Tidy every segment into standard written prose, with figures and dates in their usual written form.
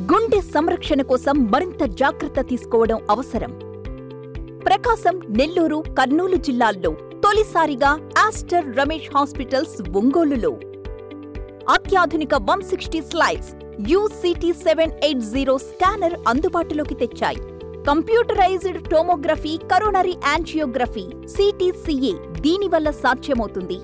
గుండె సంరక్షణ కోసం మరింత జాగ్రత్త తీసుకోవడం అవసరం. ప్రకాశం, నెల్లూరు, కర్నూలు జిల్లాల్లో తొలిసారిగా ఆస్టర్ రమేష్ హాస్పిటల్స్ ఒంగోలులో అత్యాధునిక 160 స్లైడ్స్ UCT780 స్కానర్ అందుబాటులోకి తెచ్చాయి. Computerised tomography, coronary angiography, CTCA దీనివల్ల సాధ్యమవుతుంది.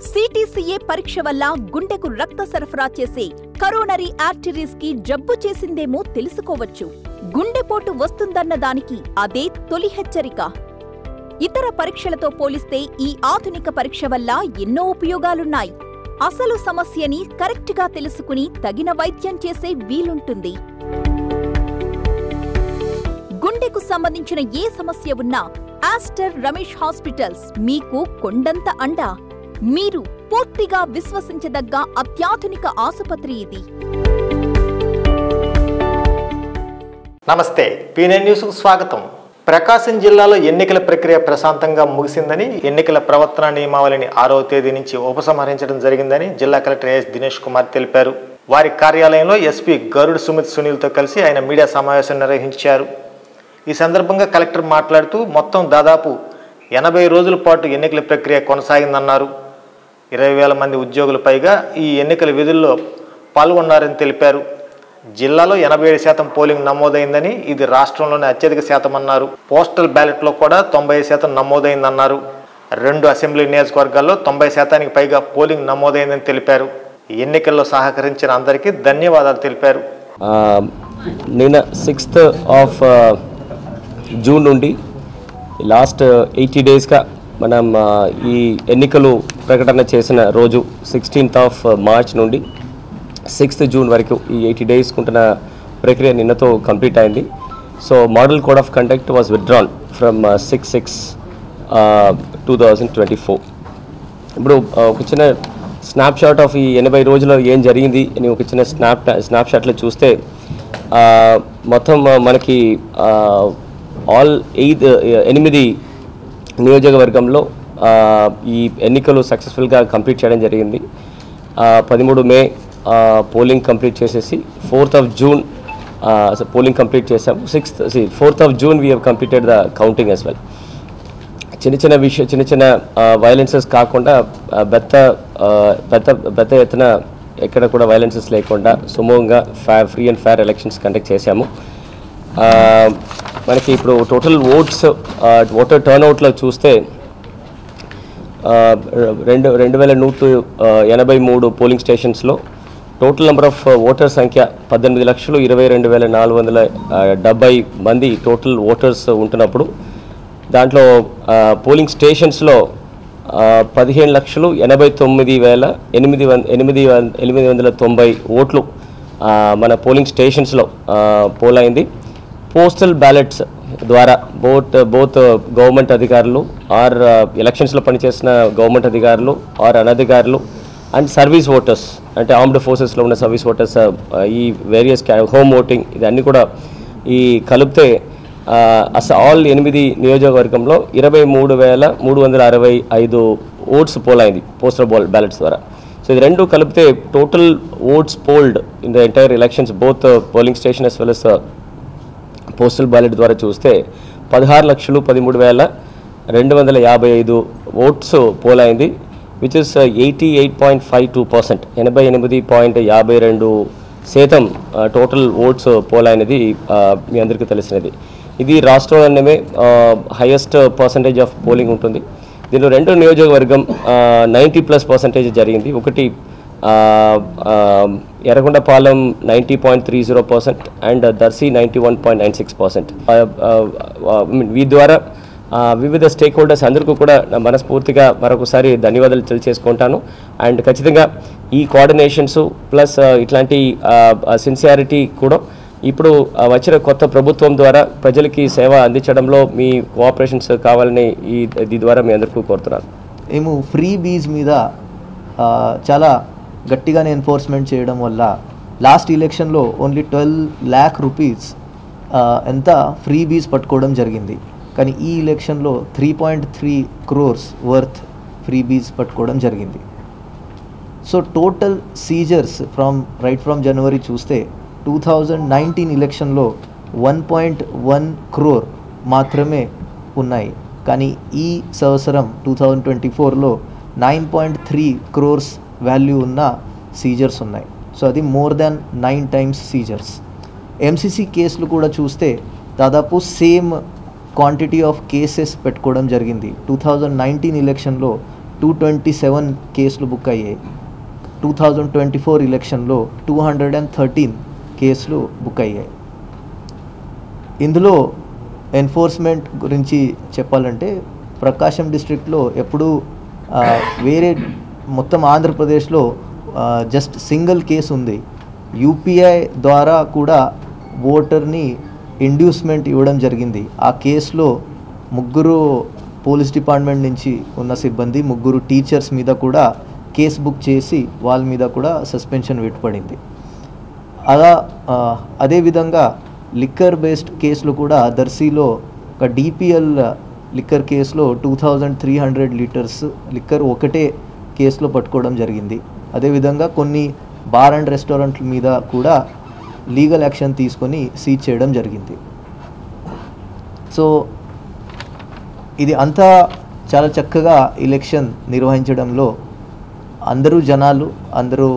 CTCA పరీక్ష వల్ల గుండెకు రక్త సరఫరా చేసే కరోనరీ ఆర్టరీస్ కి జబ్బు చేసిందేమో తెలుసుకోవచ్చు. గుండెపోటు వస్తుందన్న దానికి అదే తొలి హెచ్చరిక. ఇతర పరీక్షలతో పోలిస్తే ఈ ఆధునిక పరీక్ష వల్ల ఎన్నో ఉపయోగాలున్నాయి. అసలు సమస్యని కరెక్ట్గా తెలుసుకుని తగిన వైద్యం చేసే వీలుంటుంది. గుండెకు సంబంధించిన ఏ సమస్య ఉన్నా ఆస్టర్ రమేష్ హాస్పిటల్స్ మీకు కొండంత అండ. మీరు పూర్తిగా విశ్వసించదగ్గ అత్యాధునిక ఆసుపత్రి ఇది. నమస్తే, P9 న్యూస్కు స్వాగతం. ప్రకాశం జిల్లాలో ఎన్నికల ప్రక్రియ ప్రశాంతంగా ముగిసిందని, ఎన్నికల ప్రవర్తన నియమావళిని 6వ తేదీ నుంచి ఉపసంహరించడం జరిగిందని జిల్లా కలెక్టర్ AS దినేష్ కుమార్ తెలిపారు. వారి కార్యాలయంలో SP గరుడ్ సుమిత్ సునీల్తో కలిసి ఆయన మీడియా సమావేశం నిర్వహించారు. ఈ సందర్భంగా కలెక్టర్ మాట్లాడుతూ మొత్తం దాదాపు 80 రోజుల పాటు ఎన్నికల ప్రక్రియ కొనసాగిందన్నారు. 20,000 మంది ఉద్యోగులు పైగా ఈ ఎన్నికల విధుల్లో పాల్గొన్నారని తెలిపారు. జిల్లాలో 87% పోలింగ్ నమోదైందని, ఇది రాష్ట్రంలోనే అత్యధిక శాతం అన్నారు. పోస్టల్ బ్యాలెట్లో కూడా 90% నమోదైందన్నారు. 2 అసెంబ్లీ నియోజకవర్గాల్లో 90% పైగా పోలింగ్ నమోదైందని తెలిపారు. ఎన్నికల్లో సహకరించిన అందరికీ ధన్యవాదాలు తెలిపారు. నిన్న 6th ఆఫ్ జూన్ నుండి లాస్ట్ 80 డేస్గా మనం ఈ ఎన్నికలు ప్రకటన చేసిన రోజు 16th ఆఫ్ మార్చ్ నుండి 6th జూన్ వరకు ఈ 80 డేస్ ఉంటున్న ప్రక్రియ నిన్నతో కంప్లీట్ అయింది. So model code of conduct was withdrawn from 6/6/2024. ఇప్పుడు ఒక చిన్న స్నాప్షాట్ ఆఫ్ ఈ 80 రోజుల్లో ఏం జరిగింది అని ఒక చిన్న స్నాప్షాట్లో చూస్తే మొత్తం మనకి ఆల్ 8 నియోజకవర్గంలో ఈ ఎన్నికలు సక్సెస్ఫుల్గా కంప్లీట్ చేయడం జరిగింది. 13 మే పోలింగ్ కంప్లీట్ చేసేసి 4th of June polling complete చేసాము. 4th of June we have completed the counting as well. చిన్న చిన్న వైలెన్సెస్ కాకుండా పెద్ద ఎత్తున ఎక్కడ కూడా వైలెన్సెస్ లేకుండా సుమూహంగా free and fair elections conduct చేశాము. మనకి ఇప్పుడు టోటల్ ఓటర్ టర్న్అవుట్లో చూస్తే 2,183 పోలింగ్ స్టేషన్స్లో టోటల్ నెంబర్ ఆఫ్ ఓటర్ సంఖ్య 18,22,470 మంది టోటల్ ఓటర్స్ ఉంటున్నప్పుడు దాంట్లో పోలింగ్ స్టేషన్స్లో 15,89,890 ఓట్లు మన పోలింగ్ స్టేషన్స్లో పోల్ అయింది. పోస్టల్ బ్యాలెట్స్ ద్వారా బోత్ గవర్నమెంట్ అధికారులు ఆర్ ఎలక్షన్స్లో పనిచేసిన గవర్నమెంట్ అధికారులు ఆర్ అనధికారులు అండ్ సర్వీస్ ఓటర్స్ అంటే ఆర్మ్డ్ ఫోర్సెస్లో ఉన్న సర్వీస్ ఓటర్స్ ఈ వేరియస్ హోమ్ ఓటింగ్ ఇదన్నీ కూడా ఈ కలిపితే ఆల్ 8 నియోజకవర్గంలో 23,365 ఓట్స్ పోల్ అయింది పోస్టల్ బ్యాలెట్స్ ద్వారా. సో ఇది రెండు కలిపితే total votes fold in the entire elections both polling station as well as postal ballot ద్వారా చూస్తే 16,13,255 ఓట్స్ పోల్ అయింది, which is 88.52%, 88.52% total votes pole అయినది మీ అందరికీ తెలిసినది. ఇది రాష్ట్రంలోనే హైయెస్ట్ పర్సంటేజ్ ఆఫ్ పోలింగ్ ఉంటుంది. దీనిలో 2 నియోజకవర్గం 90+% జరిగింది. ఒకటి ఎర్రగొండపాలెం 90.30% అండ్ దర్శి 91.96%. వీ ద్వారా వివిధ స్టేక్ హోల్డర్స్ అందరికీ కూడా మనస్ఫూర్తిగా మరొకసారి ధన్యవాదాలు తెలియజేసుకుంటాను. అండ్ ఖచ్చితంగా ఈ కోఆర్డినేషన్స్ ప్లస్ ఇట్లాంటి సిన్సియారిటీ కూడా ఇప్పుడు వచ్చిన కొత్త ప్రభుత్వం ద్వారా ప్రజలకి సేవ అందించడంలో మీ కోఆపరేషన్స్ కావాలని ఈ ద్వారా మీ అందరికీ కోరుతున్నాను. మేము ఫ్రీ బీజ్ మీద చాలా గట్టిగానే ఎన్ఫోర్స్మెంట్ చేయడం వల్ల లాస్ట్ ఎలక్షన్లో ఓన్లీ 12 lakh rupees ఎంత ఫ్రీ బీజ్ పట్టుకోవడం జరిగింది. కానీ ఈ ఎలక్షన్లో 3.3 crores వర్త్ ఫ్రీ బీజ్ పట్టుకోవడం జరిగింది. So total seizures right from January చూస్తే 2019 ఎలక్షన్లో 1.1 crore మాత్రమే ఉన్నాయి. కానీ ఈ సంవత్సరం 2024లో 9.3 crores వాల్యూ ఉన్న సీజర్స్ ఉన్నాయి. సో అది more than 9 times seizures. MCC కేసులు కూడా చూస్తే దాదాపు సేమ్ క్వాంటిటీ ఆఫ్ కేసెస్ పెట్టుకోవడం జరిగింది. 2019 ఎలక్షన్లో 227 కేసులు బుక్ అయ్యాయి. 2024 ఎలక్షన్లో 213 కేసులు బుక్ అయ్యాయి. ఇందులో ఎన్ఫోర్స్మెంట్ గురించి చెప్పాలంటే ప్రకాశం డిస్ట్రిక్ట్లో ఎప్పుడూ వేరే మొత్తం ఆంధ్రప్రదేశ్లో జస్ట్ సింగిల్ కేసు ఉంది. యూపీఐ ద్వారా కూడా ఓటర్ని ఇండ్యూస్మెంట్ ఇవ్వడం జరిగింది. ఆ కేసులో 3 పోలీస్ డిపార్ట్మెంట్ నుంచి ఉన్న సిబ్బంది, 3 టీచర్స్ మీద కూడా కేసు బుక్ చేసి వాళ్ళ మీద కూడా సస్పెన్షన్ వేయబడింది. అదేవిధంగా లిక్కర్ బేస్డ్ కేసులు కూడా దర్శిలో ఒక డిపిఎల్ లిక్కర్ కేసులో 2300 లీటర్స్ లిక్కర్ ఒకటే కేసులో పట్టుకోవడం జరిగింది. అదేవిధంగా కొన్ని బార్ అండ్ రెస్టారెంట్ల మీద కూడా లీగల్ యాక్షన్ తీసుకొని సీజ్ చేయడం జరిగింది. సో ఇది అంతా చాలా చక్కగా ఎలక్షన్ నిర్వహించడంలో అందరూ జనాలు, అందరూ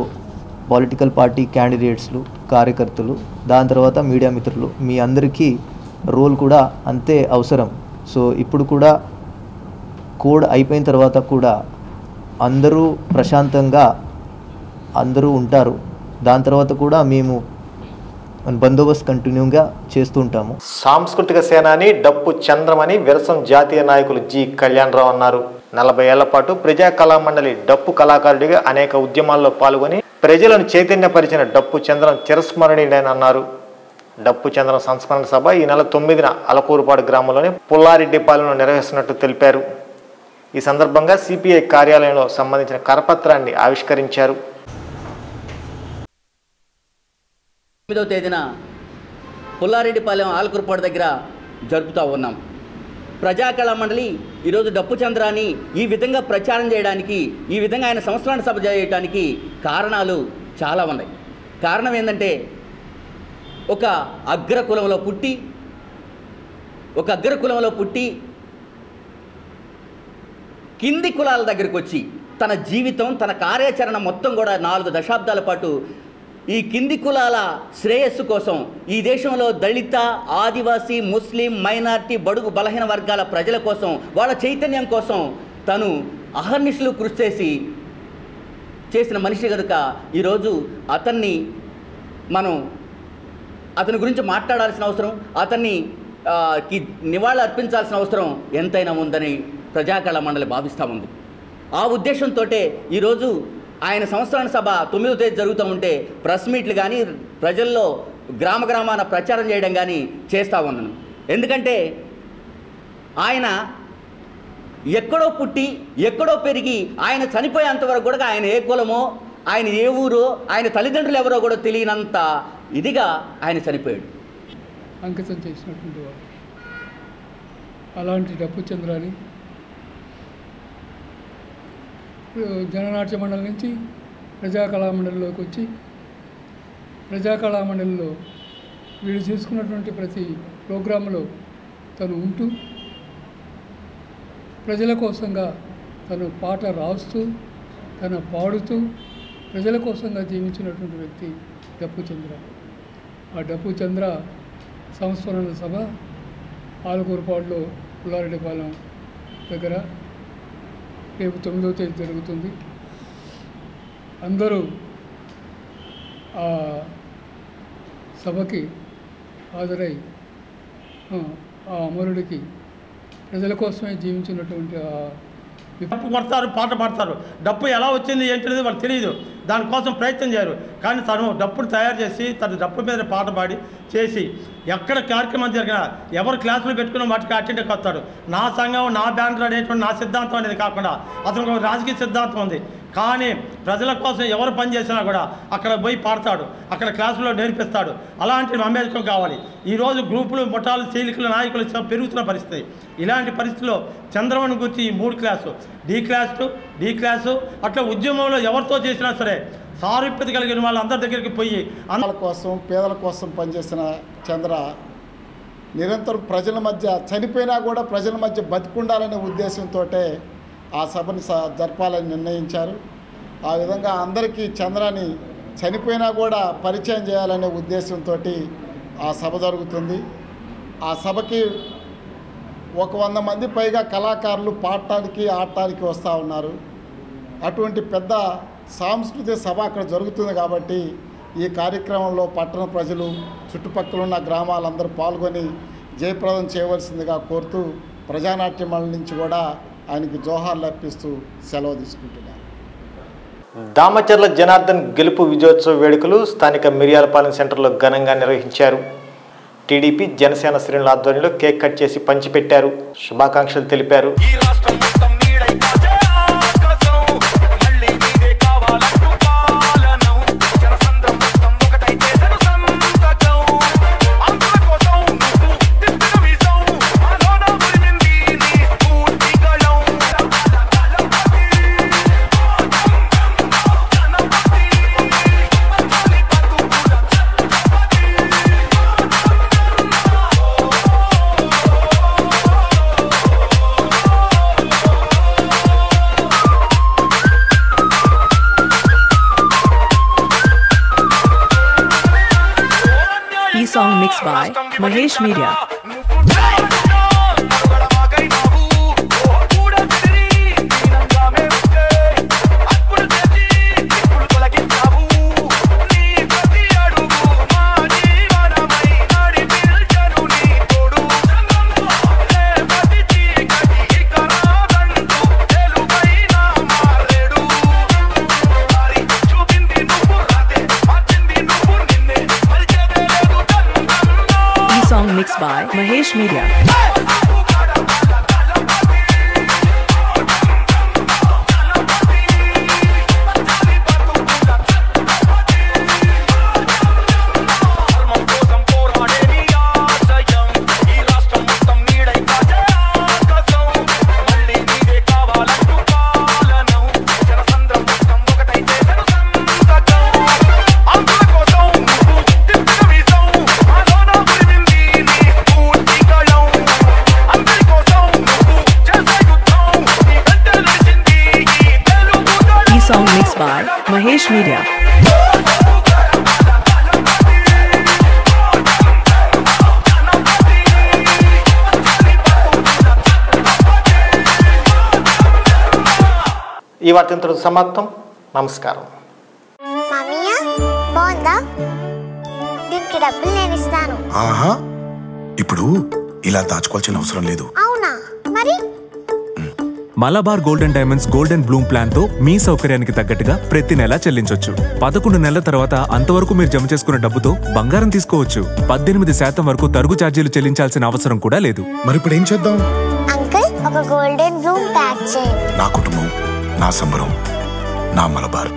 పొలిటికల్ పార్టీ క్యాండిడేట్స్లు, కార్యకర్తలు, దాని తర్వాత మీడియా మిత్రులు, మీ అందరికీ రోల్ కూడా అంతే అవసరం. సో ఇప్పుడు కూడా కోడ్ అయిపోయిన తర్వాత కూడా అందరూ ప్రశాంతంగా అందరూ ఉంటారు. దాని తర్వాత కూడా మేము బందోబస్తు కంటిన్యూగా చేస్తూ ఉంటాము. సాంస్కృతిక సేనాని డప్పు చంద్రమని విరసం జాతీయ నాయకులు జి కళ్యాణరావు అన్నారు. 40 ఏళ్ల పాటు ప్రజా కళామండలి డప్పు కళాకారుడిగా అనేక ఉద్యమాల్లో పాల్గొని ప్రజలను చైతన్యపరిచిన డప్పు చంద్రం చిరస్మరణీయుడని అన్నారు. డప్పు చంద్రం సంస్మరణ సభ ఈ నెల 9న అలకూరుపాడు గ్రామంలోని పుల్లారెడ్డిపాలెంలో నిర్వహిస్తున్నట్టు తెలిపారు. ఈ సందర్భంగా సిపిఐ కార్యాలయంలో సంబంధించిన కరపత్రాన్ని ఆవిష్కరించారు. 9వ తేదీన పుల్లారెడ్డిపాలెం ఆలకూరుపాడు దగ్గర జరుపుతూ ఉన్నాం. ప్రజాకళా మండలి ఈరోజు డప్పు చంద్రాన్ని ఈ విధంగా ప్రచారం చేయడానికి, ఈ విధంగా ఆయన సంస్మరణ సభ చేయడానికి కారణాలు చాలా ఉన్నాయి. కారణం ఏంటంటే ఒక అగ్రకులంలో పుట్టి కింది కులాల దగ్గరికి వచ్చి తన జీవితం, తన కార్యాచరణ మొత్తం కూడా 4 దశాబ్దాల పాటు ఈ కింది కులాల శ్రేయస్సు కోసం, ఈ దేశంలో దళిత, ఆదివాసీ, ముస్లిం, మైనార్టీ, బడుగు బలహీన వర్గాల ప్రజల కోసం, వాళ్ళ చైతన్యం కోసం తను అహర్నిశలు కృషి చేసిన మనిషి కనుక ఈరోజు అతని గురించి మాట్లాడాల్సిన అవసరం, అతనికి నివాళులు అర్పించాల్సిన అవసరం ఎంతైనా ఉందని ప్రజాకళా మండలి భావిస్తూ ఉంది. ఆ ఉద్దేశంతో ఈరోజు ఆయన సంస్మరణ సభ 9వ తేదీ జరుగుతూ ఉంటే ప్రెస్ మీట్లు కానీ, ప్రజల్లో గ్రామాన ప్రచారం చేయడం కానీ చేస్తూ ఉన్నాను. ఎందుకంటే ఆయన ఎక్కడో పుట్టి ఎక్కడో పెరిగి ఆయన చనిపోయేంతవరకు కూడా ఆయన ఏ కులమో, ఆయన ఏ ఊరో, ఆయన తల్లిదండ్రులు ఎవరో కూడా తెలియనంత ఇదిగా ఆయన చనిపోయాడు. అంకితం చేసినటువంటి వాడు. అలాంటి డప్పు చంద్రాని జననాట్య మండలి నుంచి ప్రజాకళామండలిలోకి వచ్చి, ప్రజాకళామండలిలో వీళ్ళు చేసుకున్నటువంటి ప్రతి ప్రోగ్రాంలో తను ఉంటూ ప్రజల కోసంగా తను పాట రాస్తూ, తను పాడుతూ ప్రజల కోసంగా జీవించినటువంటి వ్యక్తి డప్పు చంద్ర. ఆ డప్పు చంద్ర సంస్మరణ సభ ఆలకూరుపాడులో పుల్లారెడ్డిపాలెం దగ్గర రేపు 9వ తేదీ జరుగుతుంది. అందరూ ఆ సభకి హాజరై ఆ అమరుడికి ప్రజల కోసమే జీవించినటువంటి డప్పు కొడతారు, పాట పాడతారు. డప్పు ఎలా వచ్చింది ఏంటనేది వాళ్ళు తెలియదు, దానికోసం ప్రయత్నం చేయరు. కానీ తను డప్పును తయారు చేసి తన డప్పు మీద పాట పాడి చేసి ఎక్కడ కార్యక్రమం జరిగినా ఎవరు క్లాసులు పెట్టుకున్న వాటికి అటెండ్ వస్తాడు. నా సంఘం, నా బ్యానర్ అనేటువంటి నా సిద్ధాంతం అనేది కాకుండా అతనికి ఒక రాజకీయ సిద్ధాంతం ఉంది. కానీ ప్రజల కోసం ఎవరు పని చేసినా కూడా అక్కడ పోయి పాడతాడు, అక్కడ క్లాసులో నేర్పిస్తాడు. అలాంటి అంబేద్కర్ కావాలి. ఈరోజు గ్రూపులు, ముఠాలు, చీలికలు, నాయకులు పెరుగుతున్న పరిస్థితి. ఇలాంటి పరిస్థితిలో చంద్రబాబు గురించి ఈ 3 క్లాసు, డి క్లాసు అట్లా ఉద్యమంలో ఎవరితో చేసినా సరే సారూప్యత కలిగిన వాళ్ళందరి దగ్గరికి పోయి వాళ్ళ కోసం పేదల కోసం పనిచేసిన చంద్ర నిరంతరం ప్రజల మధ్య చనిపోయినా కూడా ప్రజల మధ్య బతికుండాలనే ఉద్దేశంతో ఆ సభని జరపాలని నిర్ణయించారు. ఆ విధంగా అందరికీ చంద్రాని చనిపోయినా కూడా పరిచయం చేయాలనే ఉద్దేశంతో ఆ సభ జరుగుతుంది. ఆ సభకి 100 మంది పైగా కళాకారులు పాడటానికి ఆడటానికి వస్తూ ఉన్నారు. అటువంటి పెద్ద సాంస్కృతిక సభ అక్కడ జరుగుతుంది కాబట్టి ఈ కార్యక్రమంలో పట్టణ ప్రజలు చుట్టుపక్కల ఉన్న గ్రామాలందరూ పాల్గొని జయప్రదం చేయవలసిందిగా కోరుతూ ప్రజానాట్య మండలి నుంచి కూడా ఆయనకి జోహార్లు అర్పిస్తూ సెలవు తీసుకుంటున్నారు. దామచర్ల జనార్దన్ గెలుపు విజయోత్సవ వేడుకలు స్థానిక మిరియాలపాలెం సెంటర్లో ఘనంగా నిర్వహించారు. టీడీపీ జనసేన శ్రేణుల ఆధ్వర్యంలో కేక్ కట్ చేసి పంచిపెట్టారు. శుభాకాంక్షలు తెలిపారు. Song mixed by Mahesh Media. Mixed by Mahesh Media. Song mixed by Mahesh Media. ఈ వార్తతో సమాప్తం. నమస్కారం. మామయ్య బాగుందా? దీనికి డబ్బులు నేను ఇస్తాను. ఆహా, ఇప్పుడు ఇలా దాచుకోవాల్సిన అవసరం లేదు. అవునా? మరి Malabar golden diamonds golden Bloom plan తో మీ సౌకర్యానికి తగ్గట్టుగా ప్రతి నెల చెల్లించొచ్చు. 11 నెలల తర్వాత అంతవరకు మీరు జమ చేసుకున్న డబ్బుతో బంగారం తీసుకోవచ్చు. 18% వరకు తరుగు ఛార్జీలు చెల్లించాల్సిన అవసరం కూడా లేదు. మరి ఇప్పుడు ఏం చేద్దాం? అంకుల్, ఒక గోల్డెన్ బ్లూమ్ ప్యాక్ చేయండి. నా కుటుంబం, నా సంబరం, నా మలబార్.